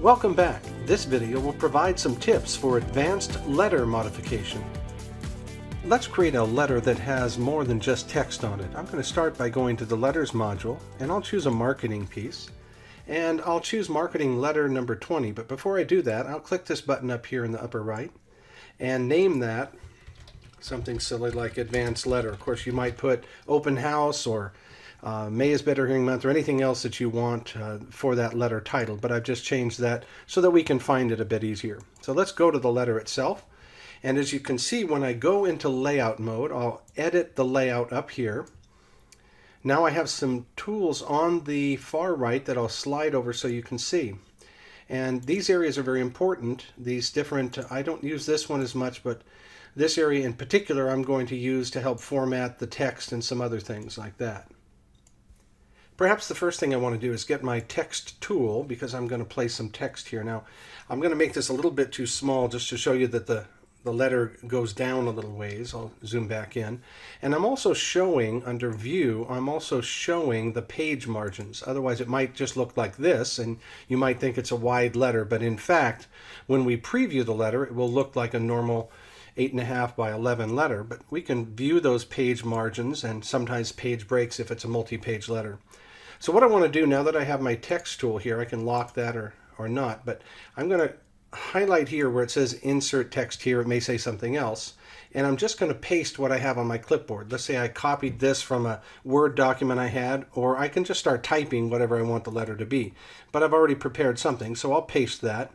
Welcome back. This video will provide some tips for advanced letter modification. Let's create a letter that has more than just text on it. I'm going to start by going to the Letters module, and I'll choose a marketing piece. And I'll choose marketing letter number 20, but before I do that, I'll click this button up here in the upper right and name that something silly like advanced letter. Of course, you might put open house or May is Better Hearing Month or anything else that you want for that letter title, but I've just changed that so that we can find it a bit easier. So let's go to the letter itself. And as you can see, when I go into layout mode, I'll edit the layout up here. Now I have some tools on the far right that I'll slide over so you can see. And these areas are very important. These different, I don't use this one as much, but this area in particular I'm going to use to help format the text and some other things like that. Perhaps the first thing I want to do is get my text tool, because I'm going to place some text here. Now, I'm going to make this a little bit too small just to show you that the letter goes down a little ways. I'll zoom back in. And I'm also showing, under View, I'm also showing the page margins. Otherwise, it might just look like this, and you might think it's a wide letter. But in fact, when we preview the letter, it will look like a normal 8.5 by 11 letter. But we can view those page margins and sometimes page breaks if it's a multi-page letter. So what I want to do now that I have my text tool here, I can lock that or not, but I'm going to highlight here where it says insert text here. It may say something else, and I'm just going to paste what I have on my clipboard. Let's say I copied this from a Word document I had, or I can just start typing whatever I want the letter to be. But I've already prepared something, so I'll paste that.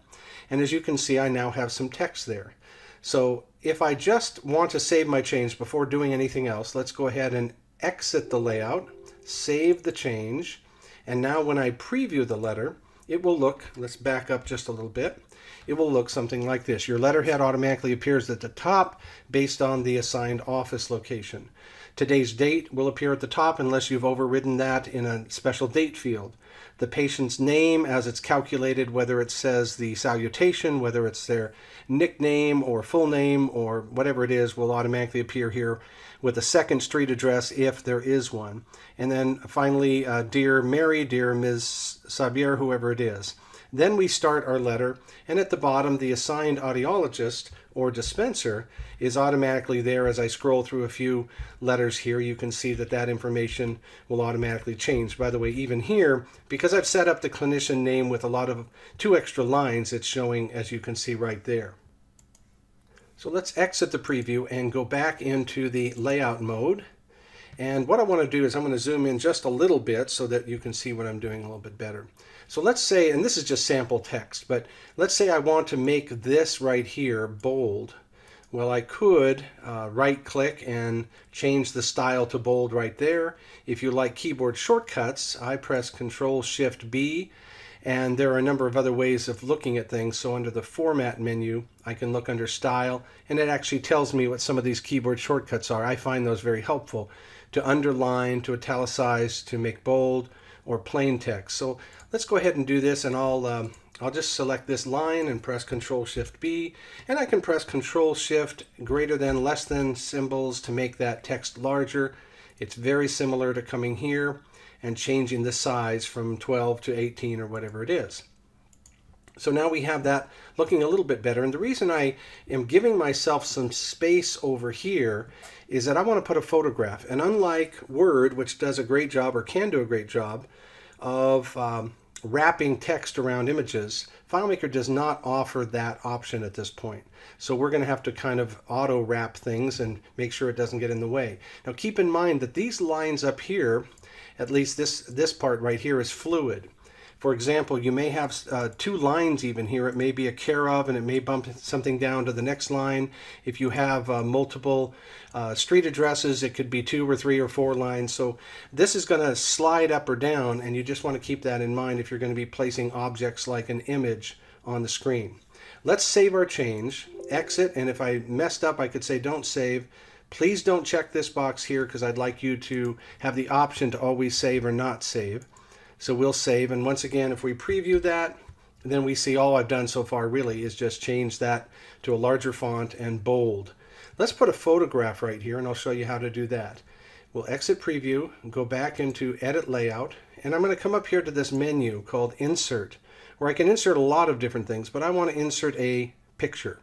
And as you can see, I now have some text there. So if I just want to save my change before doing anything else, let's go ahead and exit the layout, save the change, and now when I preview the letter, it will look, let's back up just a little bit, it will look something like this. Your letterhead automatically appears at the top based on the assigned office location. Today's date will appear at the top unless you've overridden that in a special date field. The patient's name, as it's calculated, whether it says the salutation, whether it's their nickname or full name or whatever it is, will automatically appear here with a second street address if there is one. And then finally, Dear Mary, Dear Ms. Sabier, whoever it is. Then we start our letter, and at the bottom, the assigned audiologist or dispenser is automatically there. As I scroll through a few letters here, you can see that that information will automatically change. By the way, even here, because I've set up the clinician name with a lot of 2 extra lines, it's showing, as you can see right there. So let's exit the preview and go back into the layout mode. And what I want to do is I'm going to zoom in just a little bit so that you can see what I'm doing a little bit better. So let's say, and this is just sample text, but let's say I want to make this right here bold. Well, I could right click and change the style to bold right there. If you like keyboard shortcuts, I press Control-Shift-B, and there are a number of other ways of looking at things. So under the Format menu, I can look under Style, and it actually tells me what some of these keyboard shortcuts are. I find those very helpful to underline, to italicize, to make bold, or plain text. So let's go ahead and do this, and I'll just select this line and press Control-Shift-B, and I can press Control-Shift greater than, less than symbols to make that text larger. It's very similar to coming here and changing the size from 12 to 18 or whatever it is. So now we have that looking a little bit better. And the reason I am giving myself some space over here is that I want to put a photograph. And unlike Word, which does a great job or can do a great job of wrapping text around images, FileMaker does not offer that option at this point. So we're going to have to kind of auto wrap things and make sure it doesn't get in the way. Now keep in mind that these lines up here, at least this part right here, is fluid. For example, you may have 2 lines even here. It may be a care of, and it may bump something down to the next line. If you have multiple street addresses, it could be 2 or 3 or 4 lines. So this is going to slide up or down, and you just want to keep that in mind if you're going to be placing objects like an image on the screen. Let's save our change, exit, and if I messed up, I could say don't save. Please don't check this box here because I'd like you to have the option to always save or not save. So we'll save, and once again, if we preview that, then we see all I've done so far really is just change that to a larger font and bold. Let's put a photograph right here, and I'll show you how to do that. We'll exit preview, go back into Edit Layout, and I'm going to come up here to this menu called Insert, where I can insert a lot of different things, but I want to insert a picture.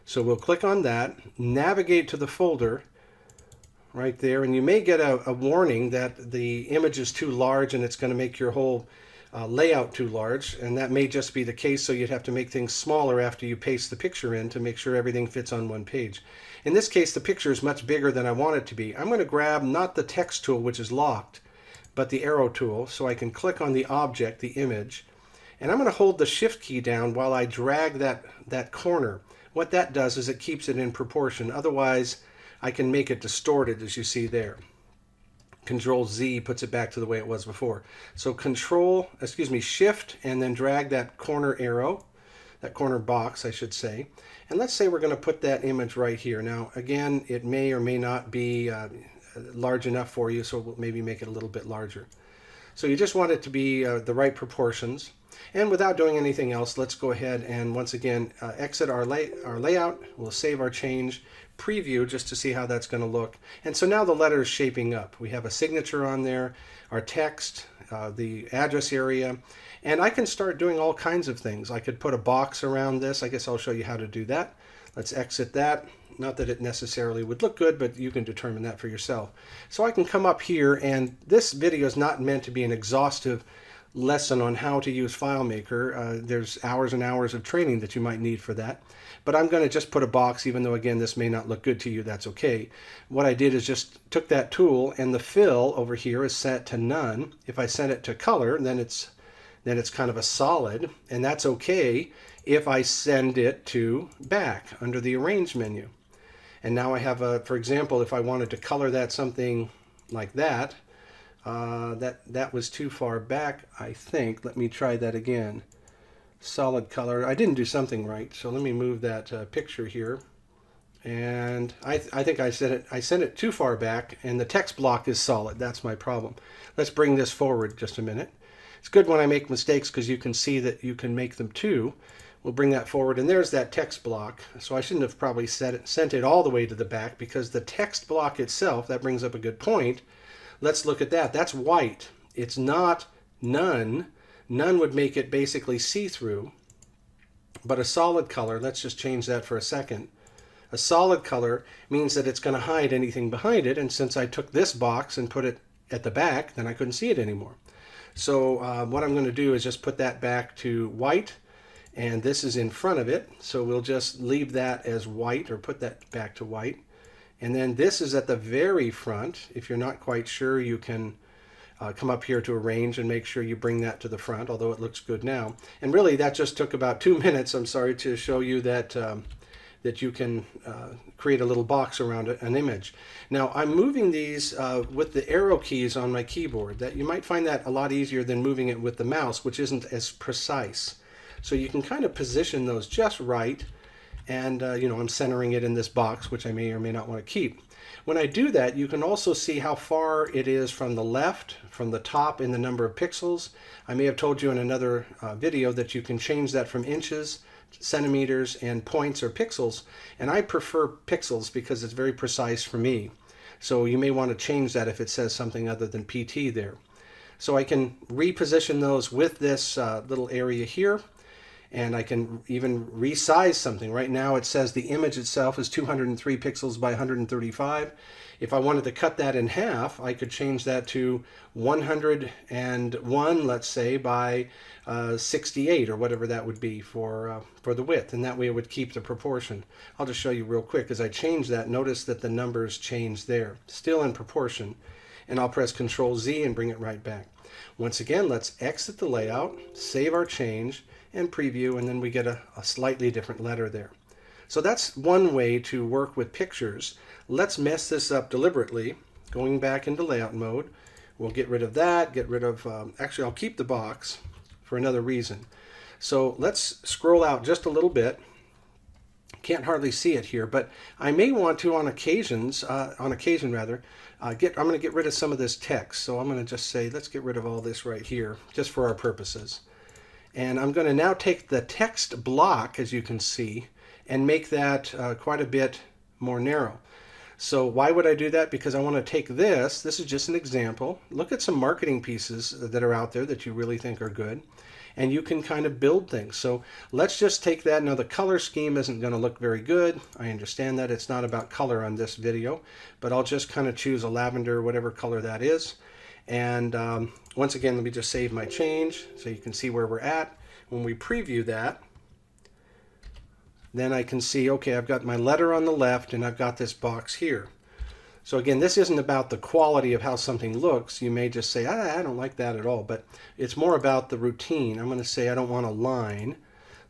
So we'll click on that, navigate to the folder right there, and you may get a warning that the image is too large and it's going to make your whole layout too large, and that may just be the case, so you'd have to make things smaller after you paste the picture in to make sure everything fits on one page. In this case, the picture is much bigger than I want it to be. I'm going to grab not the text tool, which is locked, but the arrow tool, so I can click on the object, the image, and I'm going to hold the shift key down while I drag that corner. What that does is it keeps it in proportion. Otherwise, I can make it distorted, as you see there. Control Z puts it back to the way it was before. So Shift, and then drag that corner arrow, that corner box, I should say. And let's say we're going to put that image right here. Now, again, it may or may not be large enough for you, so we'll maybe make it a little bit larger. So you just want it to be the right proportions. And without doing anything else, let's go ahead and once again exit our layout. We'll save our change, preview just to see how that's going to look. And so now the letter is shaping up. We have a signature on there, our text, the address area, and I can start doing all kinds of things. I could put a box around this. I guess I'll show you how to do that. Let's exit that. Not that it necessarily would look good, but you can determine that for yourself. So I can come up here, and this video is not meant to be an exhaustive lesson on how to use FileMaker. There's hours and hours of training that you might need for that. But I'm going to just put a box, even though again this may not look good to you, that's okay. What I did is just took that tool, and the fill over here is set to none. If I set it to color, then it's kind of a solid, and that's okay if I send it to back under the arrange menu. And now I have for example, if I wanted to color that something like that, that was too far back, I think. Let me try that again. Solid color. I didn't do something right, so let me move that picture here. And I think I sent it too far back, and the text block is solid. That's my problem. Let's bring this forward just a minute. It's good when I make mistakes because you can see that you can make them too. We'll bring that forward, and there's that text block. So I shouldn't have probably sent it all the way to the back, because the text block itself, that brings up a good point. Let's look at that. That's white. It's not none. None would make it basically see-through. But a solid color, let's just change that for a second. A solid color means that it's going to hide anything behind it, and since I took this box and put it at the back, then I couldn't see it anymore. So what I'm going to do is just put that back to white, and this is in front of it, so we'll just leave that as white, or put that back to white. And then this is at the very front. If you're not quite sure, you can come up here to arrange and make sure you bring that to the front, although it looks good now. And really that just took about 2 minutes, I'm sorry, to show you that that you can create a little box around an image. Now I'm moving these with the arrow keys on my keyboard. That you might find that a lot easier than moving it with the mouse, which isn't as precise. So you can kind of position those just right, and I'm centering it in this box, which I may or may not want to keep. When I do that, you can also see how far it is from the left, from the top in the number of pixels. I may have told you in another video that you can change that from inches, centimeters, and points or pixels, and I prefer pixels because it's very precise for me. So you may want to change that if it says something other than PT there. So I can reposition those with this little area here, and I can even resize something. Right now it says the image itself is 203 pixels by 135. If I wanted to cut that in half, I could change that to 101, let's say, by 68, or whatever that would be for the width, and that way it would keep the proportion. I'll just show you real quick. As I change that, notice that the numbers change there, still in proportion, and I'll press Control Z and bring it right back. Once again, let's exit the layout, save our change, and preview, and then we get a slightly different letter there. So that's one way to work with pictures. Let's mess this up deliberately. Going back into layout mode, we'll get rid of that, actually I'll keep the box for another reason. So let's scroll out just a little bit. Can't hardly see it here, but I may want to on occasion I'm going to get rid of some of this text. So I'm going to just say, let's get rid of all this right here, just for our purposes. And I'm going to now take the text block, as you can see, and make that quite a bit more narrow. So why would I do that? Because I want to take this is just an example. Look at some marketing pieces that are out there that you really think are good. and you can kind of build things. So let's just take that. Now the color scheme isn't going to look very good. I understand that it's not about color on this video, but I'll just kind of choose a lavender, whatever color that is. And once again, let me just save my change so you can see where we're at. When we preview that, then I can see, okay, I've got my letter on the left and I've got this box here. So again, this isn't about the quality of how something looks. You may just say, I don't like that at all, but it's more about the routine. I'm going to say I don't want a line.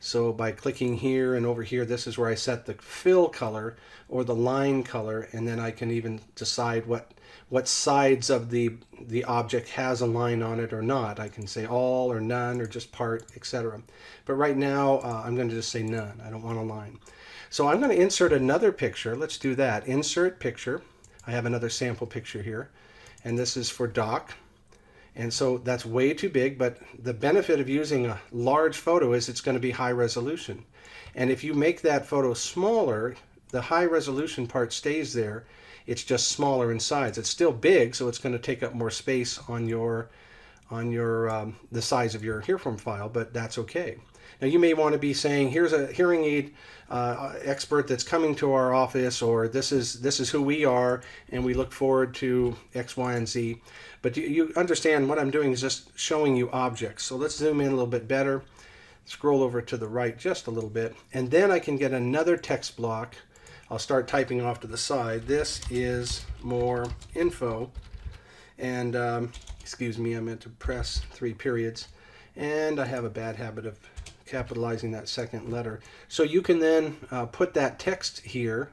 So by clicking here and over here, this is where I set the fill color or the line color, and then I can even decide what sides of the object has a line on it or not. I can say all or none or just part, etc. But right now, I'm going to just say none. I don't want a line. So I'm going to insert another picture. Let's do that. Insert picture. I have another sample picture here, and this is for doc. And so that's way too big, but the benefit of using a large photo is it's going to be high resolution. And if you make that photo smaller, the high resolution part stays there. It's just smaller in size. It's still big, so it's going to take up more space on the size of your HearForm file, but that's okay. Now you may want to be saying, here's a hearing aid expert that's coming to our office, or this is who we are, and we look forward to X, Y, and Z. But you understand what I'm doing is just showing you objects. So let's zoom in a little bit better. Scroll over to the right just a little bit, and then I can get another text block. I'll start typing off to the side. This is more info, and excuse me, I meant to press 3 periods, and I have a bad habit of capitalizing that second letter. So you can then put that text here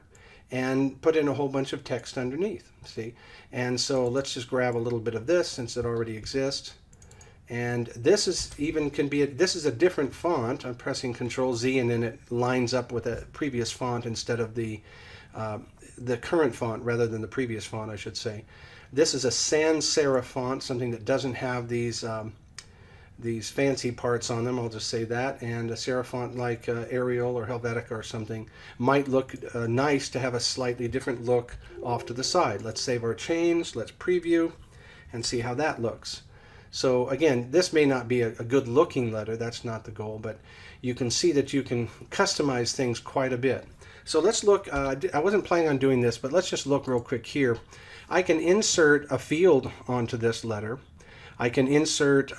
and put in a whole bunch of text underneath, see? And so let's just grab a little bit of this since it already exists. And this is this is a different font. I'm pressing Control Z, and then it lines up with a previous font instead of the current font rather than the previous font, I should say. This is a sans serif font, something that doesn't have these fancy parts on them, I'll just say that. And a serif font like Arial or Helvetica or something might look nice to have a slightly different look off to the side. Let's save our change, let's preview, and see how that looks. So again, this may not be a good looking letter, that's not the goal, but you can see that you can customize things quite a bit. So let's look, I wasn't planning on doing this, but let's just look real quick here. I can insert a field onto this letter. I can insert,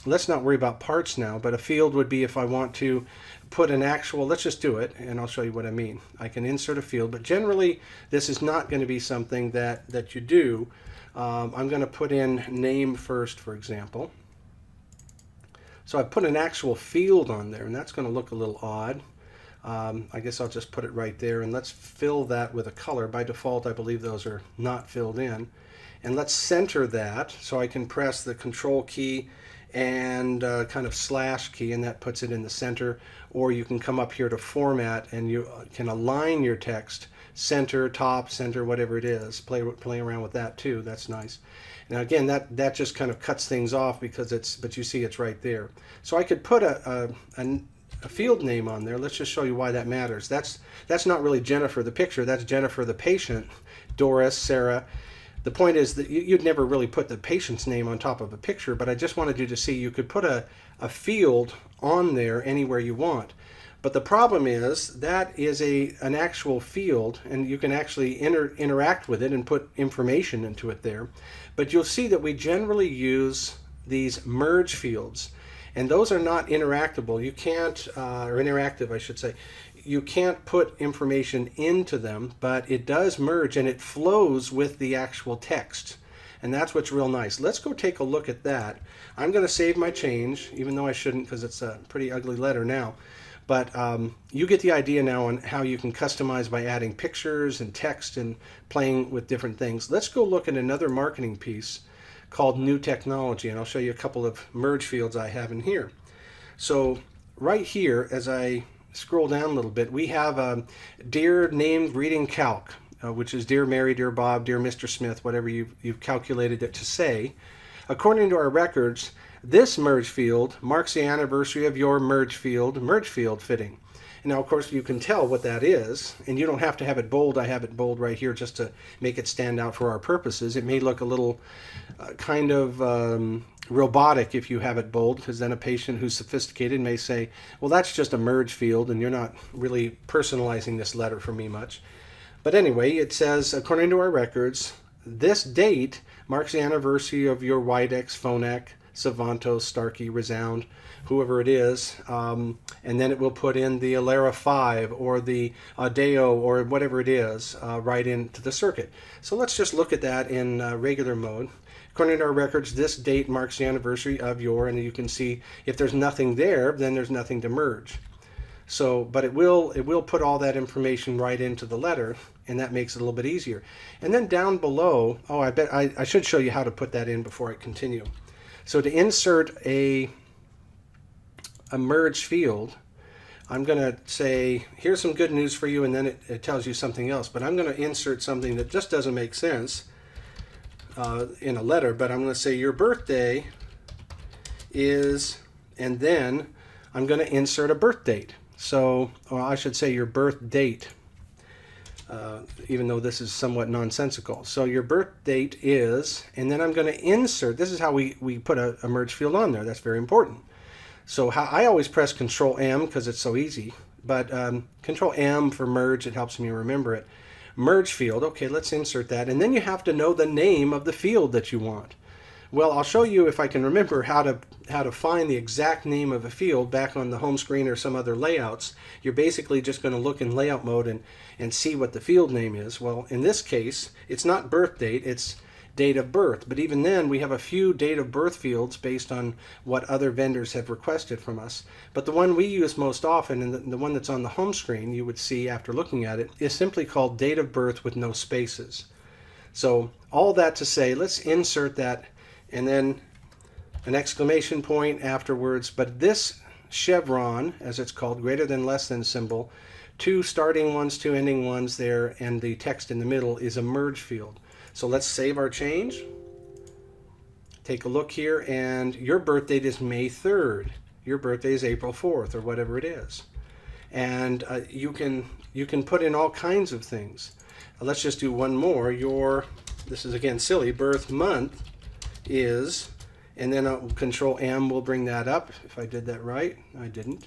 let's not worry about parts now, but a field would be if I want to put an actual, let's just do it, and I'll show you what I mean. I can insert a field, but generally this is not going to be something that you do. I'm going to put in name first, for example. So I put an actual field on there, and that's going to look a little odd. I guess I'll just put it right there, and let's fill that with a color. By default, I believe those are not filled in. And let's center that, so I can press the Control key and kind of slash key, and that puts it in the center. Or you can come up here to Format, and you can align your text, center, top, center, whatever it is. Play around with that too. That's nice. Now again, that just kind of cuts things off because but you see it's right there. So I could put a field name on there. Let's just show you why that matters. That's not really Jennifer the picture. That's Jennifer the patient, Doris, Sarah. The point is that you'd never really put the patient's name on top of a picture, but I just wanted you to see you could put a field on there anywhere you want. But the problem is that is an actual field, and you can actually interact with it and put information into it there. But you'll see that we generally use these merge fields, and those are not interactable. You can't, or interactive I should say, you can't put information into them, but it does merge and it flows with the actual text. And that's what's real nice. Let's go take a look at that. I'm going to save my change, even though I shouldn't because it's a pretty ugly letter now. But you get the idea now on how you can customize by adding pictures and text and playing with different things. Let's go look at another marketing piece called New Technology, and I'll show you a couple of merge fields I have in here. So right here, as I scroll down a little bit, we have Dear Named Reading Calc, which is Dear Mary, Dear Bob, Dear Mr. Smith, whatever you've calculated it to say. According to our records, this merge field marks the anniversary of your merge field fitting. And now, of course, you can tell what that is, and you don't have to have it bold. I have it bold right here just to make it stand out for our purposes. It may look a little kind of robotic if you have it bold, because then a patient who's sophisticated may say, well, that's just a merge field and you're not really personalizing this letter for me much. But anyway, it says, according to our records, this date marks the anniversary of your Widex, Phonak, Savanto, Starkey, Resound, whoever it is, and then it will put in the Alera 5 or the Audeo or whatever it is right into the circuit. So let's just look at that in regular mode. According to our records, this date marks the anniversary of your, and you can see if there's nothing there, then there's nothing to merge. So, but it will put all that information right into the letter, and that makes it a little bit easier. And then down below, oh, I bet I should show you how to put that in before I continue. So to insert a merge field, I'm going to say, here's some good news for you, and then it tells you something else. But I'm going to insert something that just doesn't make sense in a letter, but I'm going to say your birthday is, and then I'm going to insert a birth date. So, or I should say your birth date, even though this is somewhat nonsensical. So your birth date is, and then I'm going to insert, this is how we put a merge field on there. That's very important. So I always press Control M because it's so easy, but Control M for merge, it helps me remember it. Merge field, okay, let's insert that. And then you have to know the name of the field that you want. Well, I'll show you if I can remember how to find the exact name of a field back on the home screen or some other layouts. You're basically just going to look in layout mode and see what the field name is. Well, in this case, it's not birth date, it's date of birth. But even then, we have a few date of birth fields based on what other vendors have requested from us. But the one we use most often, and the one that's on the home screen, you would see after looking at it, is simply called date of birth with no spaces. So all that to say, let's insert that and then an exclamation point afterwards. But this chevron, as it's called, greater than less than symbol, 2 starting ones, 2 ending ones there, and the text in the middle is a merge field. So let's save our change. Take a look here, and your birth date is May 3rd. Your birthday is April 4th, or whatever it is. And you can put in all kinds of things. Let's just do one more. This is again silly, birth month is, and then Control M will bring that up. If I did that right, I didn't.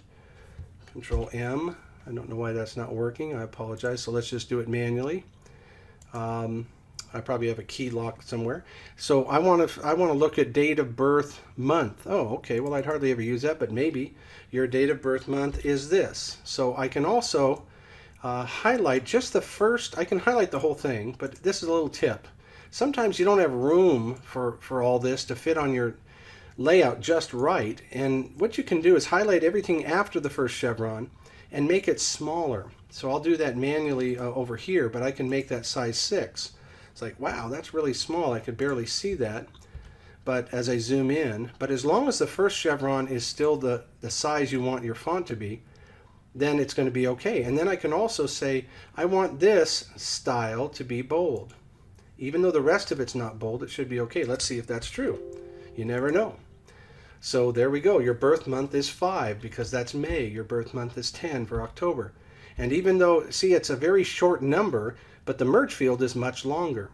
Control M. I don't know why that's not working. I apologize. So let's just do it manually. I probably have a key lock somewhere. So I want to look at date of birth month. Oh, okay. Well, I'd hardly ever use that, but maybe your date of birth month is this. So I can also highlight just the first. I can highlight the whole thing, but this is a little tip. Sometimes you don't have room for all this to fit on your layout just right. And what you can do is highlight everything after the first chevron and make it smaller. So I'll do that manually over here, but I can make that size 6. It's like, wow, that's really small. I could barely see that. But as I zoom in, but as long as the first chevron is still the size you want your font to be, then it's going to be okay. And then I can also say, I want this style to be bold. Even though the rest of it's not bold, it should be okay. Let's see if that's true. You never know. So there we go. Your birth month is 5 because that's May. Your birth month is 10 for October. And even though, see, it's a very short number, but the merge field is much longer.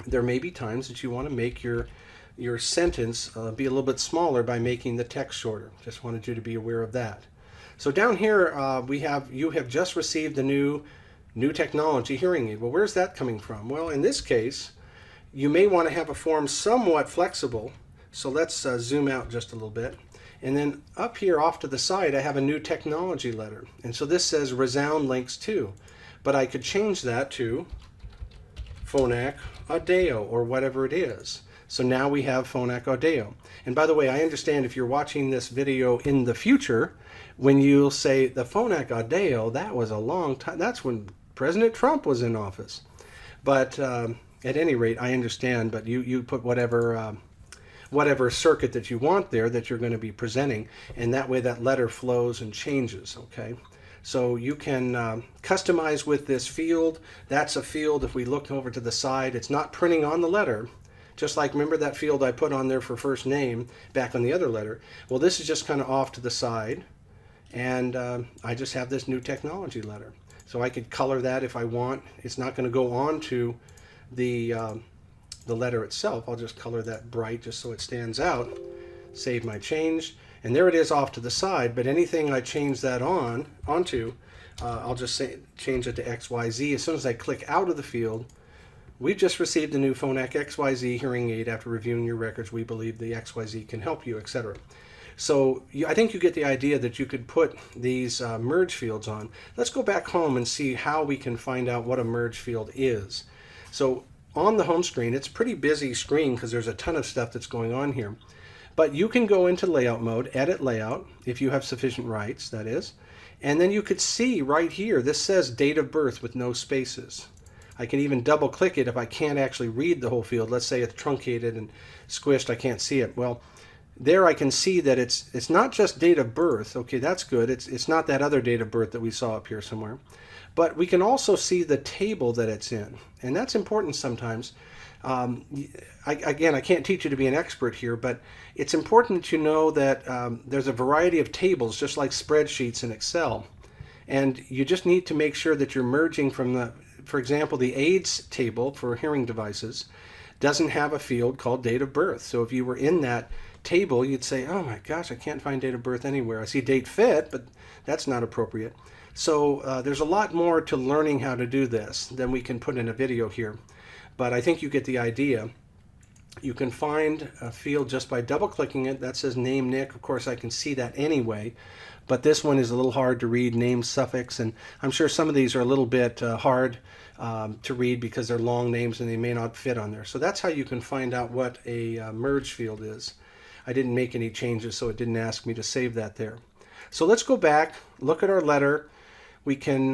There may be times that you want to make your sentence be a little bit smaller by making the text shorter. Just wanted you to be aware of that. So down here you have just received the new technology hearing aid. Well, where's that coming from? Well, in this case, you may want to have a form somewhat flexible. So let's zoom out just a little bit. And then up here off to the side, I have a new technology letter. And so this says Resound links to. But I could change that to Phonak Audeo or whatever it is. So now we have Phonak Audeo. And by the way, I understand if you're watching this video in the future, when you'll say the Phonak Audeo, that was a long time. That's when President Trump was in office. But at any rate, I understand. But you put whatever circuit that you want there that you're going to be presenting, and that way that letter flows and changes. Okay. So you can customize with this field. That's a field, if we look over to the side, it's not printing on the letter. Just like, remember that field I put on there for first name back on the other letter? Well, this is just kind of off to the side. And I just have this new technology letter. So I could color that if I want. It's not going to go on to the the letter itself. I'll just color that bright just so it stands out. Save my change, and there it is off to the side. But anything I change that onto, I'll just change it to XYZ. As soon as I click out of the field, we've just received a new Phonak XYZ hearing aid. After reviewing your records, we believe the XYZ can help you, etc. So I think you get the idea that you could put these merge fields on. Let's go back home and see how we can find out what a merge field is. So on the home screen, it's a pretty busy screen because there's a ton of stuff that's going on here. But you can go into layout mode, edit layout, if you have sufficient rights, that is. And then you could see right here, this says date of birth with no spaces. I can even double click it if I can't actually read the whole field. Let's say it's truncated and squished, I can't see it. Well, there I can see that it's not just date of birth. Okay, that's good. It's not that other date of birth that we saw up here somewhere. But we can also see the table that it's in. And that's important sometimes. Again, I can't teach you to be an expert here, but it's important that you know that there's a variety of tables, just like spreadsheets in Excel. And you just need to make sure that you're merging from for example, the AIDS table for hearing devices doesn't have a field called date of birth. So if you were in that table, you'd say, oh my gosh, I can't find date of birth anywhere. I see date fit, but that's not appropriate. So there's a lot more to learning how to do this than we can put in a video here. But I think you get the idea. You can find a field just by double clicking it. That says name Nick. Of course, I can see that anyway. But this one is a little hard to read, name suffix. And I'm sure some of these are a little bit hard to read because they're long names and they may not fit on there. So that's how you can find out what a merge field is. I didn't make any changes, so it didn't ask me to save that there. So let's go back, look at our letter. We can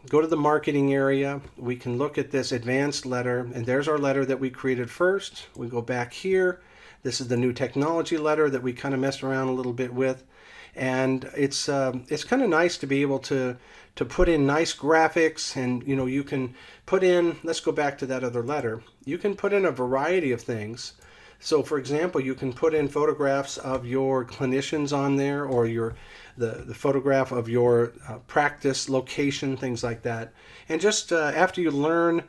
go to the marketing area. We can look at this advanced letter, and there's our letter that we created first. We go back here. This is the new technology letter that we kind of messed around a little bit with. And it's kind of nice to be able to put in nice graphics, and you can put in, let's go back to that other letter. You can put in a variety of things. So for example, you can put in photographs of your clinicians on there, or the photograph of your practice location, things like that. And just after you learn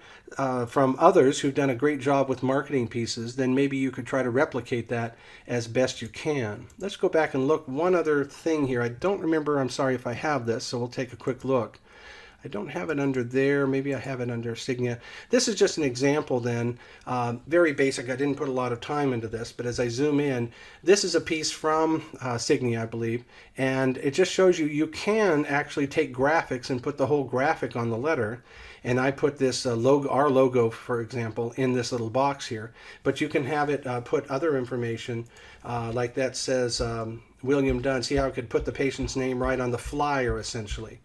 from others who've done a great job with marketing pieces, then maybe you could try to replicate that as best you can. Let's go back and look one other thing here. I don't remember, I'm sorry if I have this, so we'll take a quick look. I don't have it under there. Maybe I have it under Signia. This is just an example then, very basic. I didn't put a lot of time into this, but as I zoom in, this is a piece from Signia, I believe, and it just shows you can actually take graphics and put the whole graphic on the letter. And I put this logo, our logo, for example, in this little box here. But you can have it put other information, like that says William Dunn. See how I could put the patient's name right on the flyer, essentially.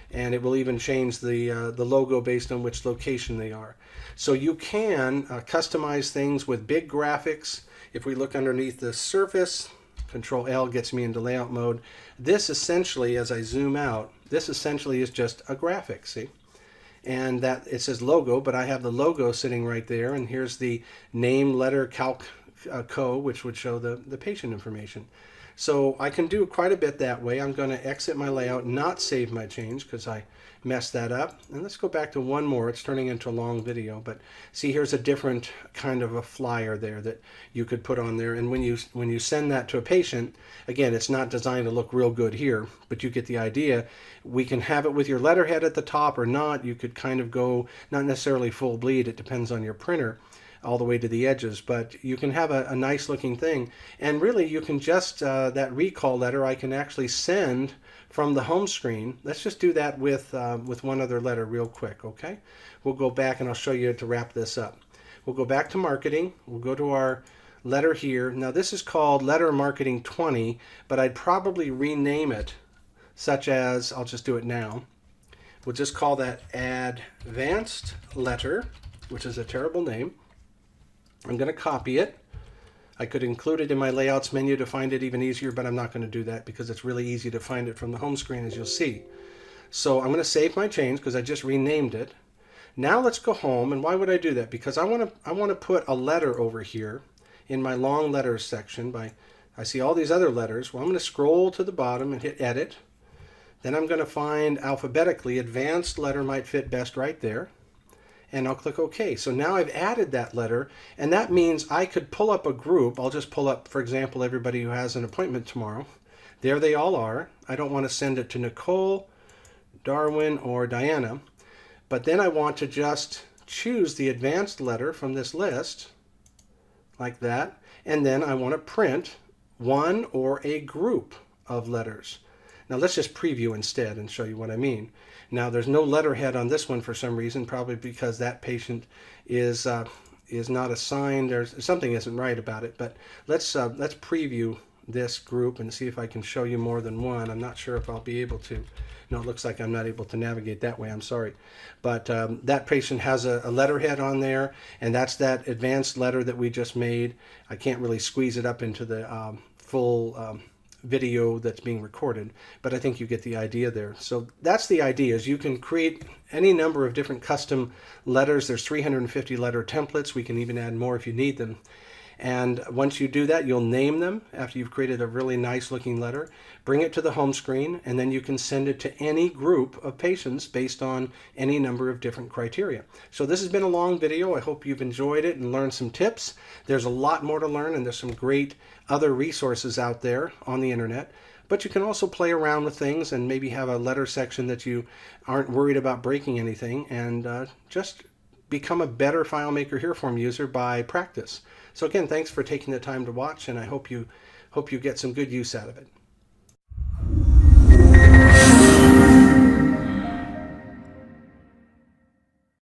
And it will even change the logo based on which location they are. So you can customize things with big graphics. If we look underneath the surface, Control L gets me into layout mode. This essentially, as I zoom out, this essentially is just a graphic, see? And that it says logo, but I have the logo sitting right there, and here's the name, letter, calc, co, which would show the patient information. So I can do quite a bit that way. I'm going to exit my layout, not save my change because I messed that up. And let's go back to one more. It's turning into a long video, but see, here's a different kind of a flyer there that you could put on there. And when you send that to a patient, again, it's not designed to look real good here, but you get the idea. We can have it with your letterhead at the top or not. You could kind of go, not necessarily full bleed, it depends on your printer, all the way to the edges, but you can have a nice looking thing. And really you can just, that recall letter I can actually send from the home screen. Let's just do that with one other letter real quick, okay? We'll go back and I'll show you to wrap this up. We'll go back to marketing. We'll go to our letter here. Now this is called Letter Marketing 20, but I'd probably rename it such as, I'll just do it now. We'll just call that Advanced Letter, which is a terrible name. I'm going to copy it. I could include it in my layouts menu to find it even easier, but I'm not going to do that because it's really easy to find it from the home screen, as you'll see. So I'm going to save my change because I just renamed it. Now let's go home. And why would I do that? Because I want to put a letter over here in my long letters section. I see all these other letters. Well, I'm going to scroll to the bottom and hit edit. Then I'm going to find alphabetically advanced letter might fit best right there. and I'll click OK. So now I've added that letter, and that means I could pull up a group. I'll just pull up, for example, everybody who has an appointment tomorrow. There they all are. I don't want to send it to Nicole, Darwin, or Diana, but then I want to just choose the advanced letter from this list, like that, and then I want to print one or a group of letters. Now let's just preview instead and show you what I mean. Now there's no letterhead on this one for some reason, probably because that patient is not assigned, or something isn't right about it. But let's preview this group and see if I can show you more than one. I'm not sure if I'll be able to. No, it looks like I'm not able to navigate that way. I'm sorry. But that patient has a letterhead on there, and that's that advanced letter that we just made. I can't really squeeze it up into the full video that's being recorded, but I think you get the idea there. So that's the idea, is you can create any number of different custom letters. There's 350 letter templates. We can even add more if you need them. And once you do that, you'll name them after you've created a really nice looking letter, bring it to the home screen, and then you can send it to any group of patients based on any number of different criteria. So this has been a long video. I hope you've enjoyed it and learned some tips. There's a lot more to learn, and there's some great other resources out there on the internet. But you can also play around with things and maybe have a letter section that you aren't worried about breaking anything, and just become a better FileMaker HearForm user by practice. So again, thanks for taking the time to watch, and I hope you get some good use out of it.